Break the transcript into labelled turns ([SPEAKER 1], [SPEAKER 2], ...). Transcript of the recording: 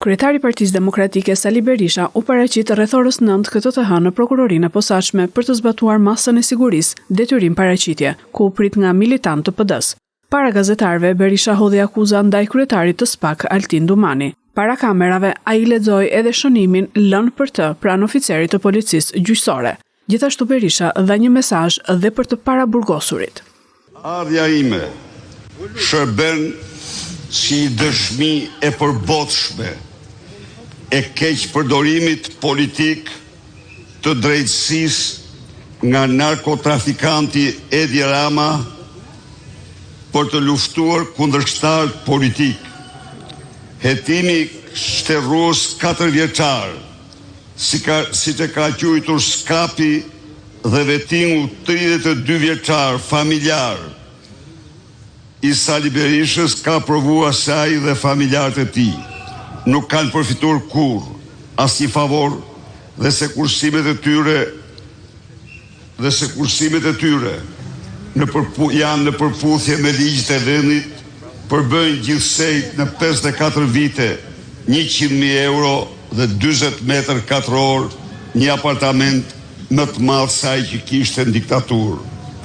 [SPEAKER 1] Kryetari i Partisë Demokratike Sali Berisha u paraqit rreth orës 9 këtë të hënë në prokurorinë e posaçme për të zbatuar masën e sigurisë detyrim paraqitje, ku u prit nga militant të PD-s. Para gazetarëve, Berisha hodhi akuza ndaj kryetarit të SPAK Altin Dumani. Para kamerave, ai lexoi edhe shënimin lënë për të pranë oficerit të policisë gjyqësore. Gjithashtu Berisha dha një mesazh edhe për të paraburgosurit.
[SPEAKER 2] Ardha ime shërben si dëshmi e përbotshme e keq përdorimit politik të drejtësisë nga narkotrafikanti Edi Rama për të luftuar kundërshtar politik. Hetimi shterrues 4 vjeçar, siç e ka quajtur Skapi, dhe vetingu 32 vjeçar familjar i Sali Berishës ka provuar se ai dhe familjarët e tij nuk kanë përfituar kurrë asnjë favor dhe se kursimet e tyre janë në përputhje me ligjet e vendit, përbëjnë gjithsej në 54 vite 100.000 euro dhe 40 metër katror, një apartament më të madh se ai që kishte në diktaturë.